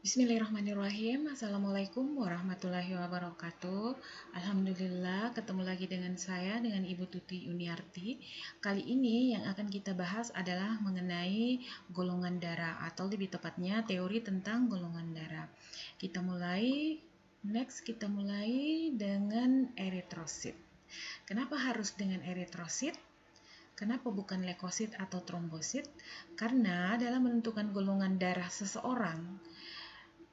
Bismillahirrahmanirrahim. Assalamualaikum warahmatullahi wabarakatuh. Alhamdulillah ketemu lagi dengan saya, dengan Ibu Tuti Yuniarti. Kali ini yang akan kita bahas adalah mengenai golongan darah, atau lebih tepatnya teori tentang golongan darah. Kita mulai dengan eritrosit. Kenapa harus dengan eritrosit? Kenapa bukan leukosit atau trombosit? Karena dalam menentukan golongan darah seseorang,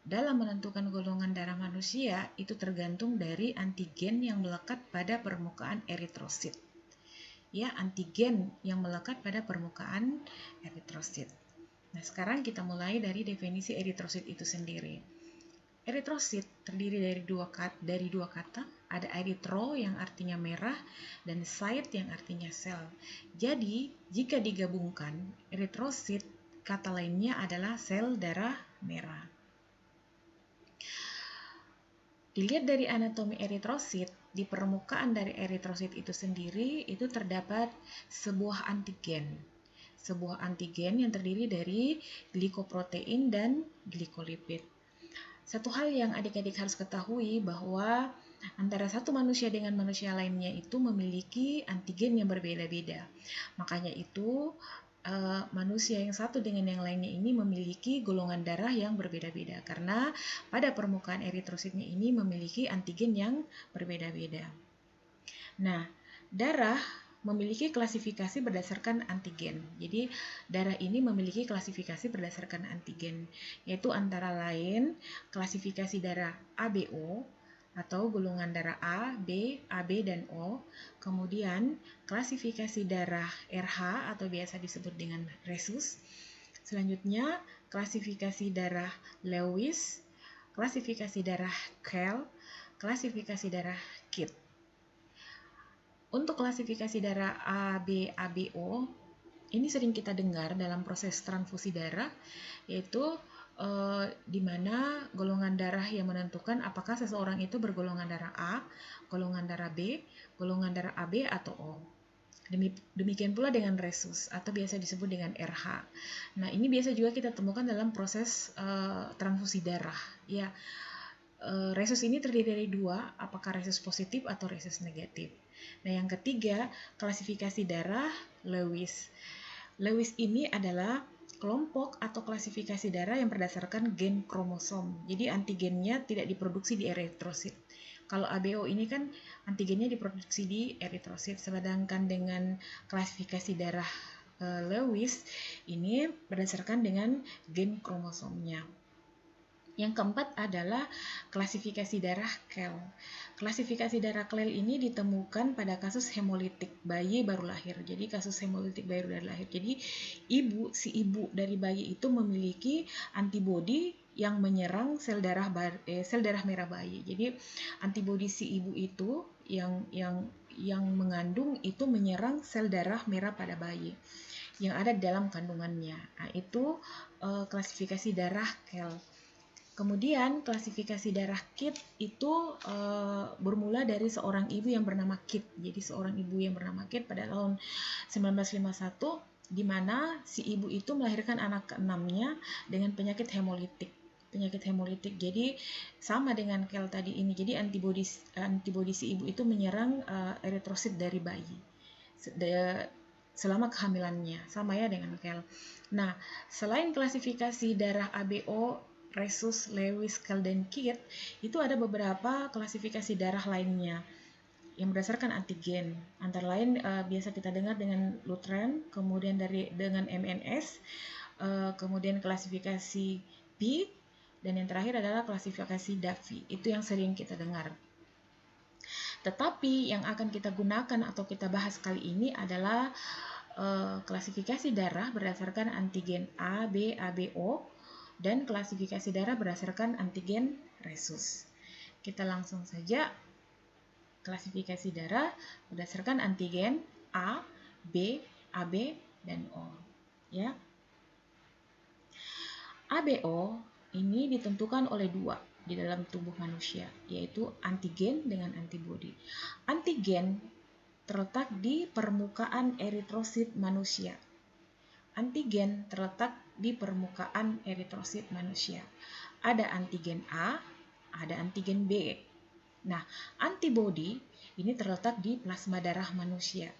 dalam menentukan golongan darah manusia, itu tergantung dari antigen yang melekat pada permukaan eritrosit. Ya, antigen yang melekat pada permukaan eritrosit. Nah, sekarang kita mulai dari definisi eritrosit itu sendiri. Eritrosit terdiri dari dua kata, ada eritro yang artinya merah dan site yang artinya sel. Jadi, jika digabungkan, eritrosit kata lainnya adalah sel darah merah. Dilihat dari anatomi eritrosit, di permukaan dari eritrosit itu sendiri itu terdapat sebuah antigen. Sebuah antigen yang terdiri dari glikoprotein dan glikolipid. Satu hal yang adik-adik harus ketahui bahwa antara satu manusia dengan manusia lainnya itu memiliki antigen yang berbeda-beda. Makanya itu manusia yang satu dengan yang lainnya ini memiliki golongan darah yang berbeda-beda karena pada permukaan eritrositnya ini memiliki antigen yang berbeda-beda. Nah, darah memiliki klasifikasi berdasarkan antigen. Jadi, darah ini memiliki klasifikasi berdasarkan antigen, yaitu antara lain klasifikasi darah ABO atau golongan darah A, B, AB, dan O. Kemudian, klasifikasi darah RH atau biasa disebut dengan rhesus. Selanjutnya, klasifikasi darah Lewis, klasifikasi darah Kell, klasifikasi darah Kidd. Untuk klasifikasi darah AB, ABO, ini sering kita dengar dalam proses transfusi darah, yaitu di mana golongan darah yang menentukan apakah seseorang itu bergolongan darah A, golongan darah B, golongan darah AB, atau O. Demikian pula dengan rhesus atau biasa disebut dengan RH. Nah, ini biasa juga kita temukan dalam proses transfusi darah. Ya, rhesus ini terdiri dari dua, apakah rhesus positif atau rhesus negatif. Nah, yang ketiga, klasifikasi darah Lewis. Lewis ini adalah kelompok atau klasifikasi darah yang berdasarkan gen kromosom. Jadi antigennya tidak diproduksi di eritrosit. Kalau ABO ini kan antigennya diproduksi di eritrosit, sedangkan dengan klasifikasi darah Lewis ini berdasarkan dengan gen kromosomnya. Yang keempat adalah klasifikasi darah Kell. Klasifikasi darah Kell ini ditemukan pada kasus hemolitik bayi baru lahir. Jadi kasus hemolitik bayi baru lahir. Jadi si ibu dari bayi itu memiliki antibodi yang menyerang sel darah merah bayi. Jadi antibodi si ibu itu yang mengandung itu menyerang sel darah merah pada bayi yang ada di dalam kandungannya. Nah, itu klasifikasi darah Kell. Kemudian klasifikasi darah Kidd itu bermula dari seorang ibu yang bernama Kidd. Jadi seorang ibu yang bernama Kidd pada tahun 1951, di mana si ibu itu melahirkan anak keenamnya dengan penyakit hemolitik. Jadi sama dengan Kell tadi ini. Jadi antibodi si ibu itu menyerang eritrosit dari bayi selama kehamilannya, sama ya dengan Kell. Nah, selain klasifikasi darah ABO, rhesus, Lewis, Kell, dan Kidd, itu ada beberapa klasifikasi darah lainnya yang berdasarkan antigen. Antara lain biasa kita dengar dengan Lutren, kemudian dengan MNS, kemudian klasifikasi P, dan yang terakhir adalah klasifikasi Davy. Itu yang sering kita dengar. Tetapi yang akan kita gunakan atau kita bahas kali ini adalah klasifikasi darah berdasarkan antigen A, B, ABO, dan klasifikasi darah berdasarkan antigen rhesus. Kita langsung saja klasifikasi darah berdasarkan antigen A, B, AB, dan O. Ya. ABO ini ditentukan oleh dua di dalam tubuh manusia, yaitu antigen dengan antibodi. Antigen terletak di permukaan eritrosit manusia. Antigen terletak di permukaan eritrosit manusia. ada antigen A, ada antigen B. Nah, antibodi ini terletak di plasma darah manusia.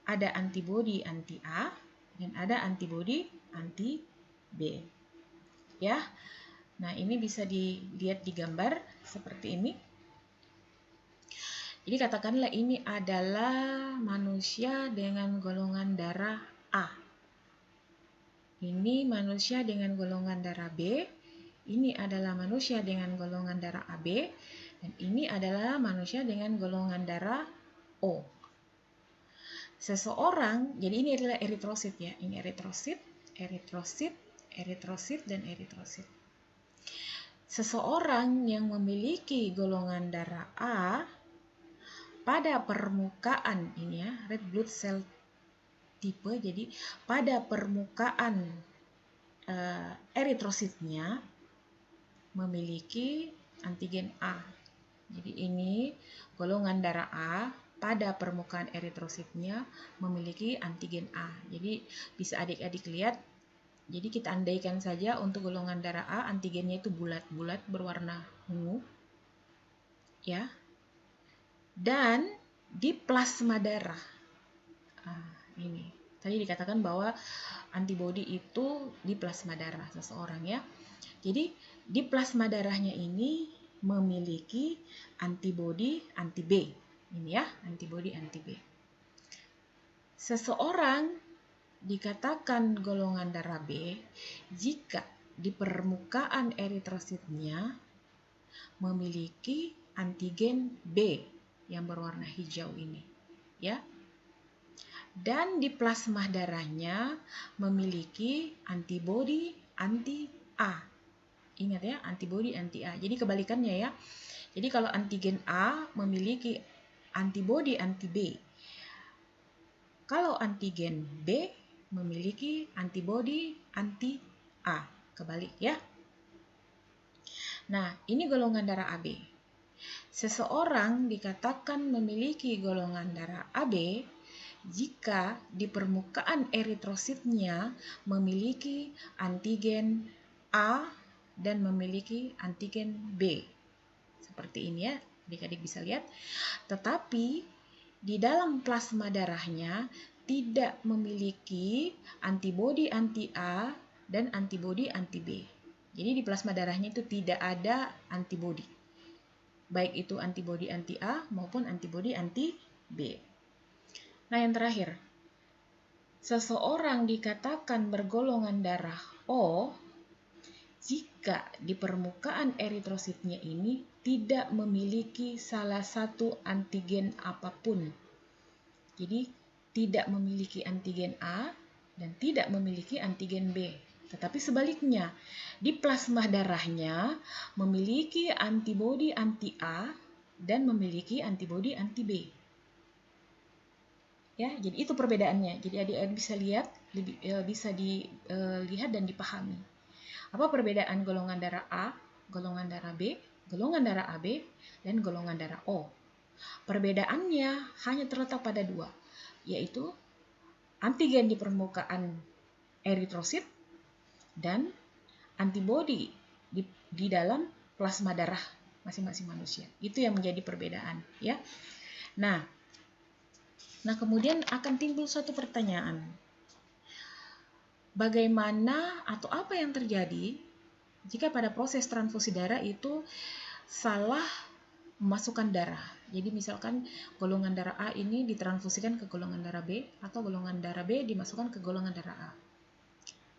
Ada antibodi anti A dan ada antibodi anti B. Ya. Nah, ini bisa dilihat di gambar seperti ini. Jadi katakanlah ini adalah manusia dengan golongan darah A. Ini manusia dengan golongan darah B. Ini adalah manusia dengan golongan darah AB. Dan ini adalah manusia dengan golongan darah O. Seseorang, jadi ini adalah eritrosit ya. Ini eritrosit, eritrosit, eritrosit, dan eritrosit. Seseorang yang memiliki golongan darah A pada permukaan ini ya, red blood cell tipe, jadi pada permukaan eritrositnya memiliki antigen A. Jadi ini golongan darah A pada permukaan eritrositnya memiliki antigen A. Jadi bisa adik-adik lihat. Jadi kita andaikan saja untuk golongan darah A antigennya itu bulat-bulat berwarna ungu. Ya. Dan di plasma darah. Ini. Tadi dikatakan bahwa antibodi itu di plasma darah seseorang ya. Jadi di plasma darahnya ini memiliki antibodi anti B. Ini ya, antibodi anti B. Seseorang dikatakan golongan darah B jika di permukaan eritrositnya memiliki antigen B yang berwarna hijau ini, ya. Dan di plasma darahnya memiliki antibodi anti A. Ingat ya, antibodi anti A. Jadi kebalikannya ya. Jadi kalau antigen A memiliki antibodi anti B. Kalau antigen B memiliki antibodi anti A. Kebalik ya. Nah, ini golongan darah AB. Seseorang dikatakan memiliki golongan darah AB jika di permukaan eritrositnya memiliki antigen A dan memiliki antigen B. Seperti ini ya, adik-adik bisa lihat. Tetapi di dalam plasma darahnya tidak memiliki antibodi anti A dan antibodi anti B. Jadi di plasma darahnya itu tidak ada antibodi. Baik itu antibodi anti A maupun antibodi anti B. Nah, yang terakhir. Seseorang dikatakan bergolongan darah O jika di permukaan eritrositnya ini tidak memiliki salah satu antigen apapun. Jadi tidak memiliki antigen A dan tidak memiliki antigen B. Tetapi sebaliknya, di plasma darahnya memiliki antibodi anti A dan memiliki antibodi anti B. Ya, jadi itu perbedaannya. Jadi adik-adik bisa lihat, bisa dilihat dan dipahami. Apa perbedaan golongan darah A, golongan darah B, golongan darah AB, dan golongan darah O? Perbedaannya hanya terletak pada dua, yaitu antigen di permukaan eritrosit dan antibodi di dalam plasma darah masing-masing manusia. Itu yang menjadi perbedaan, ya. Nah, kemudian akan timbul suatu pertanyaan. Bagaimana atau apa yang terjadi jika pada proses transfusi darah itu salah memasukkan darah? Jadi misalkan golongan darah A ini ditransfusikan ke golongan darah B atau golongan darah B dimasukkan ke golongan darah A.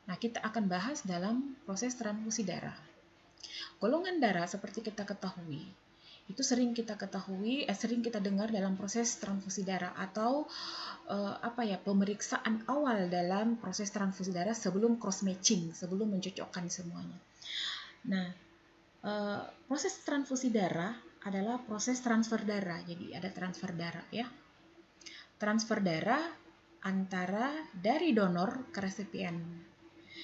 Nah, kita akan bahas dalam proses transfusi darah. Golongan darah seperti kita ketahui, itu sering kita dengar dalam proses transfusi darah atau pemeriksaan awal dalam proses transfusi darah sebelum cross matching, sebelum mencocokkan semuanya. Nah, proses transfusi darah adalah proses transfer darah. Jadi ada transfer darah ya. Transfer darah antara dari donor ke resipien.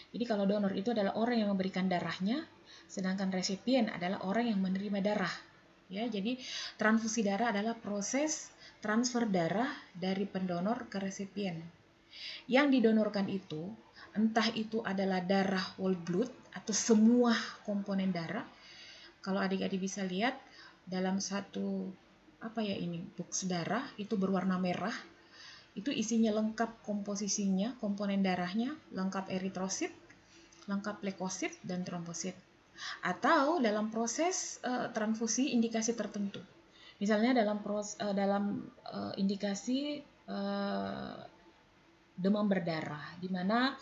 Jadi kalau donor itu adalah orang yang memberikan darahnya, sedangkan resipien adalah orang yang menerima darah. Ya, jadi transfusi darah adalah proses transfer darah dari pendonor ke resipien. Yang didonorkan itu, entah itu adalah darah whole blood atau semua komponen darah. Kalau adik-adik bisa lihat dalam satu box darah itu berwarna merah, itu isinya lengkap komposisinya, komponen darahnya, lengkap eritrosit, lengkap leukosit dan trombosit. Atau dalam proses transfusi indikasi tertentu. Misalnya dalam indikasi demam berdarah, di mana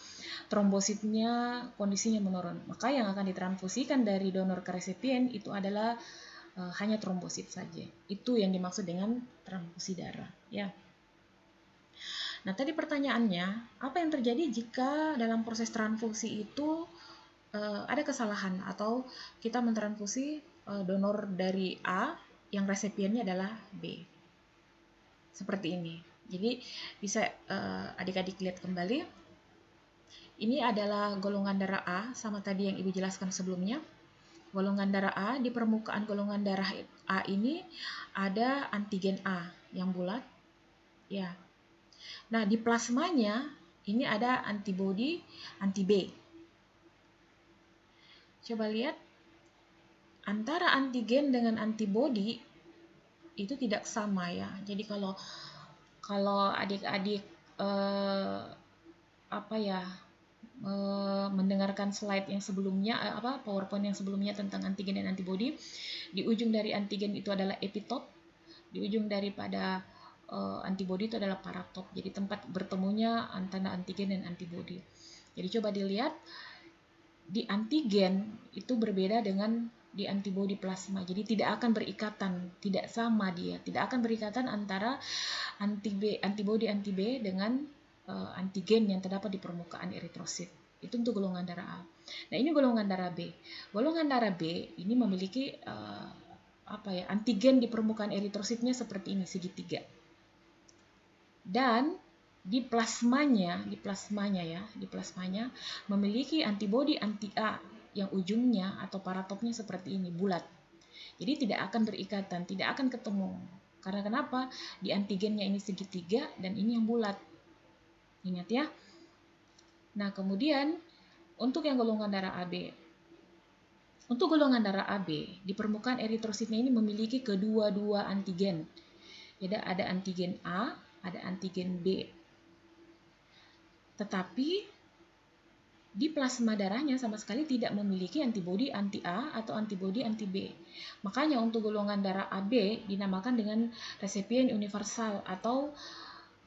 trombositnya kondisinya menurun. Maka yang akan ditransfusikan dari donor ke resipien itu adalah hanya trombosit saja. Itu yang dimaksud dengan transfusi darah. Ya. Nah, tadi pertanyaannya, apa yang terjadi jika dalam proses transfusi itu ada kesalahan atau kita mentransfusi donor dari A yang resipiennya adalah B. Seperti ini. Jadi bisa adik-adik lihat kembali. Ini adalah golongan darah A sama tadi yang Ibu jelaskan sebelumnya. Golongan darah A, di permukaan golongan darah A ini ada antigen A yang bulat. Ya. Nah, di plasmanya ini ada antibodi anti B. Coba lihat, antara antigen dengan antibodi itu tidak sama ya. Jadi kalau adik-adik mendengarkan slide yang sebelumnya, PowerPoint yang sebelumnya tentang antigen dan antibodi, di ujung dari antigen itu adalah epitop, di ujung daripada antibodi itu adalah paratop. Jadi tempat bertemunya antara antigen dan antibodi. Jadi coba dilihat, di antigen itu berbeda dengan di antibodi plasma. Jadi tidak akan berikatan, tidak sama dia. Tidak akan berikatan antara antibodi anti B dengan antigen yang terdapat di permukaan eritrosit. Itu untuk golongan darah A. Nah, ini golongan darah B. Golongan darah B ini memiliki antigen di permukaan eritrositnya seperti ini, segitiga. Dan di plasmanya memiliki antibodi anti A yang ujungnya atau paratopnya seperti ini, bulat. Jadi tidak akan berikatan, tidak akan ketemu. Karena kenapa? Di antigennya ini segitiga dan ini yang bulat. Ingat ya. Nah, kemudian untuk yang golongan darah AB. Untuk golongan darah AB, di permukaan eritrositnya ini memiliki kedua-dua antigen. Jadi ada antigen A, ada antigen B. Tetapi di plasma darahnya sama sekali tidak memiliki antibodi anti A atau antibodi anti B. Makanya untuk golongan darah AB dinamakan dengan resipien universal, atau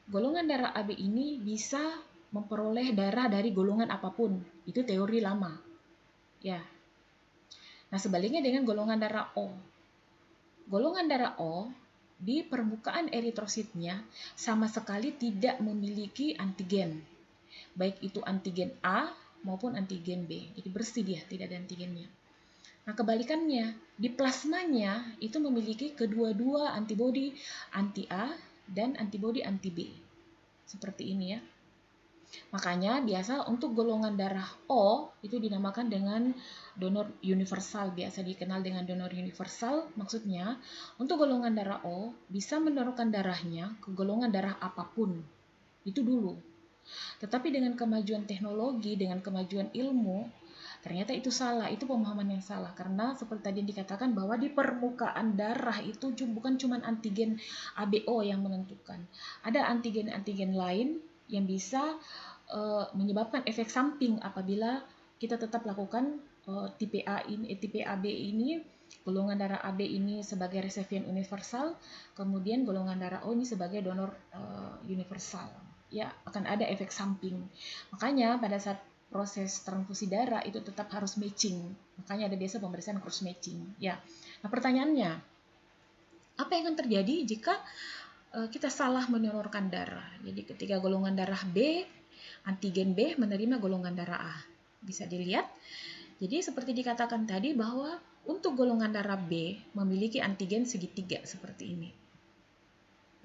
golongan darah AB ini bisa memperoleh darah dari golongan apapun. Itu teori lama. Ya. Nah, sebaliknya dengan golongan darah O. Golongan darah O di permukaan eritrositnya sama sekali tidak memiliki antigen. Baik itu antigen A maupun antigen B. Jadi bersih dia, tidak ada antigennya. Nah, kebalikannya, di plasmanya itu memiliki kedua-dua antibodi anti A dan antibodi anti B. Seperti ini ya. Makanya biasa untuk golongan darah O itu dinamakan dengan donor universal, biasa dikenal dengan donor universal. Maksudnya, untuk golongan darah O bisa mendonorkan darahnya ke golongan darah apapun. Itu dulu. Tetapi dengan kemajuan teknologi, dengan kemajuan ilmu, ternyata itu salah, itu pemahaman yang salah. Karena seperti tadi dikatakan bahwa di permukaan darah itu bukan cuma antigen ABO yang menentukan. Ada antigen-antigen lain yang bisa menyebabkan efek samping apabila kita tetap lakukan tipe AB ini, golongan darah AB ini sebagai resipien universal, kemudian golongan darah O ini sebagai donor universal. Ya, akan ada efek samping. Makanya pada saat proses transfusi darah itu tetap harus matching. Makanya ada biasa pemeriksaan cross matching. Ya. Nah, pertanyaannya, apa yang akan terjadi jika kita salah mendonorkan darah? Jadi ketika golongan darah B, antigen B menerima golongan darah A. Bisa dilihat. Jadi seperti dikatakan tadi bahwa untuk golongan darah B memiliki antigen segitiga seperti ini.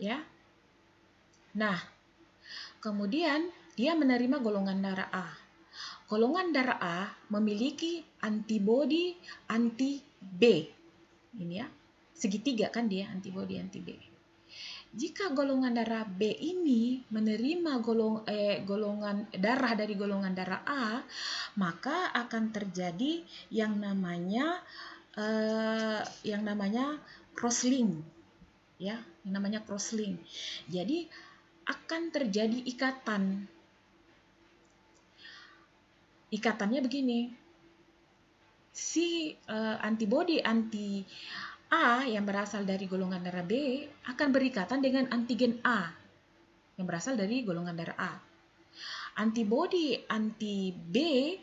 Ya. Nah, kemudian dia menerima golongan darah A. Golongan darah A memiliki antibodi anti B. Ini ya, segitiga kan dia, antibodi anti B. Jika golongan darah B ini menerima golongan darah dari golongan darah A, maka akan terjadi yang namanya crosslink, ya, yang namanya crosslink. Jadi akan terjadi ikatan. Ikatannya begini, si antibodi anti A yang berasal dari golongan darah B akan berikatan dengan antigen A yang berasal dari golongan darah A. Antibodi anti B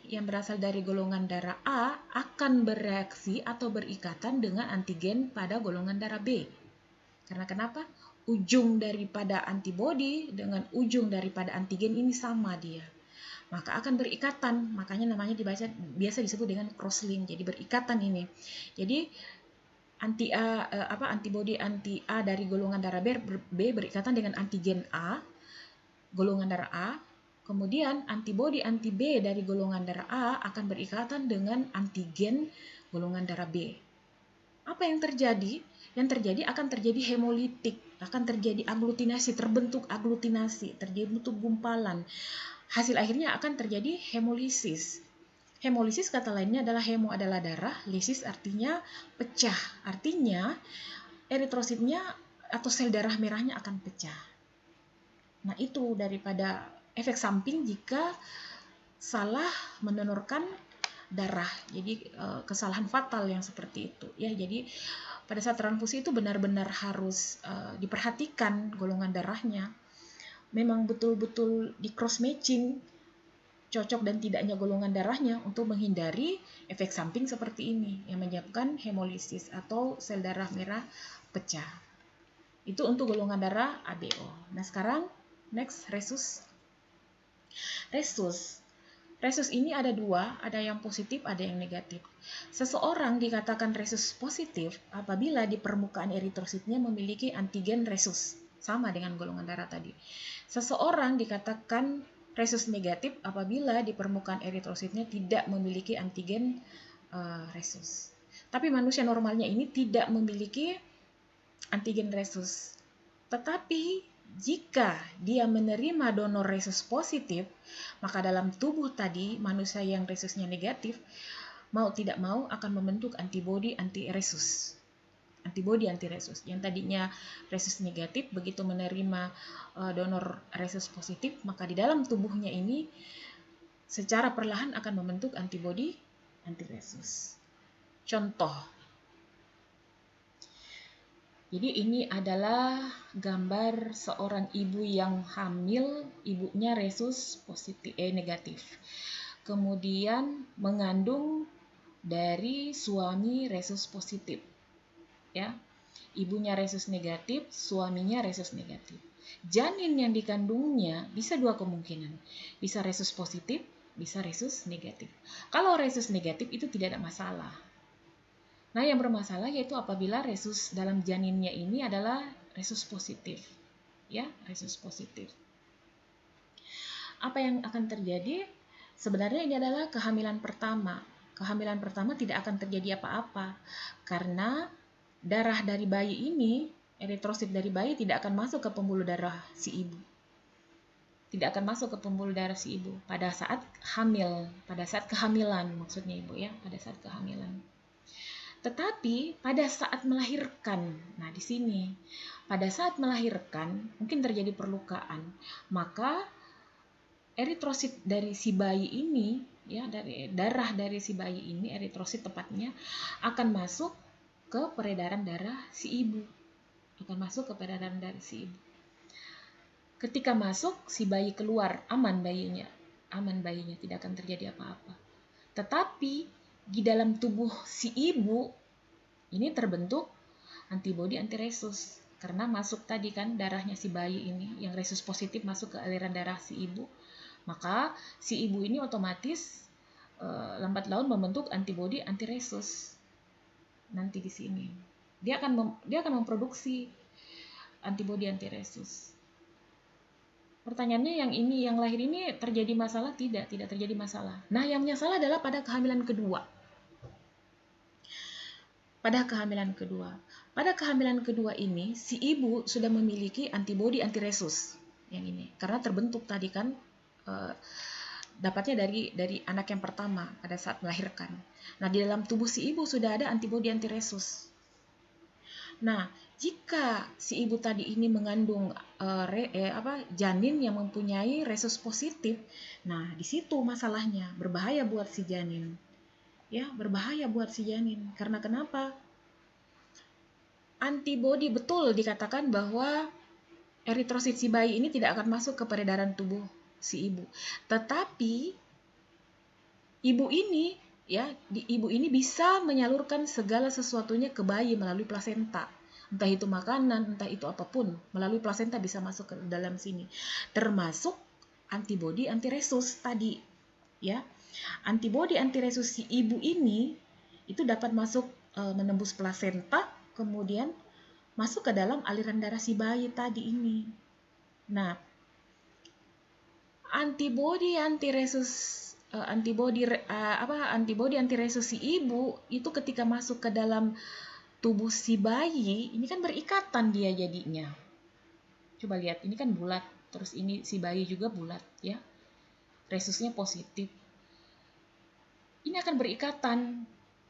yang berasal dari golongan darah A akan bereaksi atau berikatan dengan antigen pada golongan darah B. Karena kenapa? Ujung daripada antibodi dengan ujung daripada antigen ini sama dia. Maka akan berikatan, makanya namanya biasa disebut dengan crosslink. Jadi berikatan ini. Jadi antibodi anti A dari golongan darah B berikatan dengan antigen A golongan darah A. Kemudian antibodi anti B dari golongan darah A akan berikatan dengan antigen golongan darah B. Apa yang terjadi? Yang terjadi akan terjadi hemolitik, akan terjadi aglutinasi, terbentuk gumpalan. Hasil akhirnya akan terjadi hemolisis. Hemolisis kata lainnya adalah hemo adalah darah, lisis artinya pecah. Artinya eritrositnya atau sel darah merahnya akan pecah. Nah, itu daripada efek samping jika salah mendonorkan darah. Jadi kesalahan fatal yang seperti itu ya. Jadi pada saat transfusi itu benar-benar harus diperhatikan golongan darahnya. Memang betul-betul di cross matching cocok dan tidaknya golongan darahnya untuk menghindari efek samping seperti ini yang menyebabkan hemolisis atau sel darah merah pecah. Itu untuk golongan darah ABO. Nah, sekarang next, resus. Resus ini ada dua, ada yang positif, ada yang negatif. Seseorang dikatakan resus positif apabila di permukaan eritrositnya memiliki antigen resus, sama dengan golongan darah tadi. Seseorang dikatakan resus negatif apabila di permukaan eritrositnya tidak memiliki antigen resus. Tapi manusia normalnya ini tidak memiliki antigen resus. Tetapi jika dia menerima donor resus positif, maka dalam tubuh tadi manusia yang resusnya negatif, mau tidak mau akan membentuk antibodi anti resus. Antibodi anti resus. Yang tadinya resus negatif, begitu menerima donor resus positif, maka di dalam tubuhnya ini secara perlahan akan membentuk antibodi anti resus. Contoh. Jadi ini adalah gambar seorang ibu yang hamil, ibunya resus negatif. Kemudian mengandung dari suami resus positif. Ya. Ibunya resus negatif, suaminya resus negatif. Janin yang dikandungnya bisa dua kemungkinan. Bisa resus positif, bisa resus negatif. Kalau resus negatif itu tidak ada masalah. Nah, yang bermasalah yaitu apabila resus dalam janinnya ini adalah resus positif. Ya, resus positif. Apa yang akan terjadi? Sebenarnya ini adalah kehamilan pertama. Kehamilan pertama tidak akan terjadi apa-apa karena darah dari bayi ini, eritrosit dari bayi tidak akan masuk ke pembuluh darah si ibu. Tidak akan masuk ke pembuluh darah si ibu pada saat hamil, pada saat kehamilan maksudnya ibu ya, pada saat kehamilan. Tetapi pada saat melahirkan, nah di sini, pada saat melahirkan mungkin terjadi perlukaan, maka eritrosit dari si bayi ini, ya dari darah dari si bayi ini, eritrosit tepatnya akan masuk ke peredaran darah si ibu, akan masuk ke peredaran darah si ibu. Ketika masuk, si bayi keluar, aman bayinya, tidak akan terjadi apa-apa. Tetapi di dalam tubuh si ibu ini terbentuk antibodi anti resus karena masuk tadi kan darahnya si bayi ini yang resus positif masuk ke aliran darah si ibu, maka si ibu ini otomatis lambat laun membentuk antibodi anti resus. Nanti di sini dia akan memproduksi antibodi anti resus. Pertanyaannya yang lahir ini terjadi masalah? Tidak terjadi masalah. Nah, yang salah adalah pada kehamilan kedua. pada kehamilan kedua. Pada kehamilan kedua ini, si ibu sudah memiliki antibodi antiresus yang ini, karena terbentuk tadi kan dapatnya dari anak yang pertama pada saat melahirkan. Nah, di dalam tubuh si ibu sudah ada antibodi antiresus. Nah, jika si ibu tadi ini mengandung janin yang mempunyai resus positif, nah di situ masalahnya, berbahaya buat si janin. Ya, berbahaya buat si janin. Karena kenapa? Antibodi betul dikatakan bahwa eritrosit si bayi ini tidak akan masuk ke peredaran tubuh si ibu. Tetapi ibu ini ibu ini bisa menyalurkan segala sesuatunya ke bayi melalui plasenta. Entah itu makanan, entah itu apapun, melalui plasenta bisa masuk ke dalam sini. Termasuk antibodi antiresus tadi, ya. Antibodi antiresus si ibu ini itu dapat masuk menembus plasenta, kemudian masuk ke dalam aliran darah si bayi tadi ini. Nah, antibodi antiresus si ibu itu ketika masuk ke dalam tubuh si bayi, ini kan berikatan dia jadinya. Coba lihat, ini kan bulat, terus ini si bayi juga bulat, ya. Resusnya positif. Ini akan berikatan.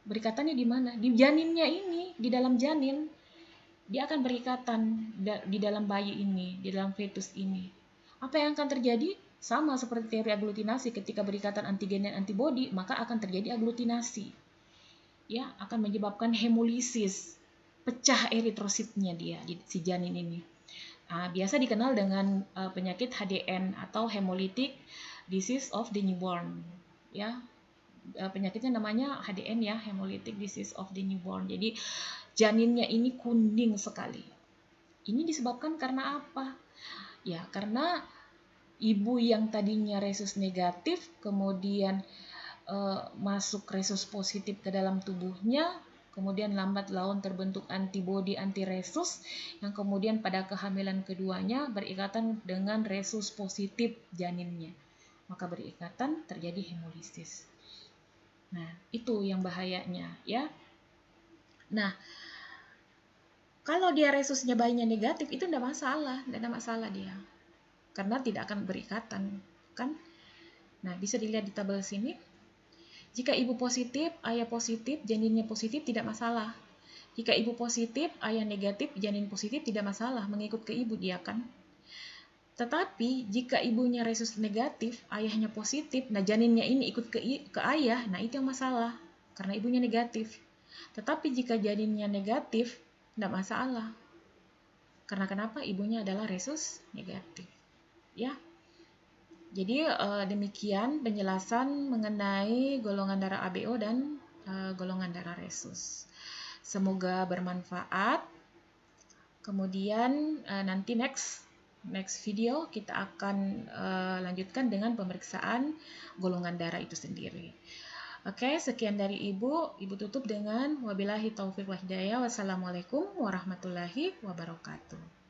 Berikatannya di mana? Di janinnya ini, di dalam janin. Dia akan berikatan di dalam bayi ini, di dalam fetus ini. Apa yang akan terjadi? Sama seperti teori aglutinasi, ketika berikatan antigen dan antibodi, maka akan terjadi aglutinasi. Ya, akan menyebabkan hemolisis, pecah eritrositnya dia, si janin ini. Biasa dikenal dengan penyakit HDN atau hemolytic disease of the newborn. Ya, penyakitnya namanya HDN ya, hemolytic disease of the newborn. Jadi janinnya ini kuning sekali. Ini disebabkan karena apa? Ya, karena ibu yang tadinya resus negatif kemudian masuk resus positif ke dalam tubuhnya, kemudian lambat laun terbentuk antibodi antiresus yang kemudian pada kehamilan keduanya berikatan dengan resus positif janinnya. Maka berikatan, terjadi hemolisis. Nah, itu yang bahayanya, ya. Nah, kalau dia resusnya bayinya negatif, itu tidak ada masalah dia. Karena tidak akan berikatan, kan? Nah, bisa dilihat di tabel sini. Jika ibu positif, ayah positif, janinnya positif, tidak masalah. Jika ibu positif, ayah negatif, janin positif, tidak masalah, mengikut ke ibu dia kan. Tetapi jika ibunya resus negatif, ayahnya positif, nah janinnya ini ikut ke ayah, nah itu yang masalah, karena ibunya negatif. Tetapi jika janinnya negatif, tidak masalah. Karena kenapa? Ibunya adalah resus negatif. Ya. Jadi demikian penjelasan mengenai golongan darah ABO dan golongan darah resus. Semoga bermanfaat. Kemudian nanti next video kita akan lanjutkan dengan pemeriksaan golongan darah itu sendiri. Oke, sekian dari Ibu. Ibu tutup dengan wabillahi taufiq wal hidayah. Wassalamualaikum warahmatullahi wabarakatuh.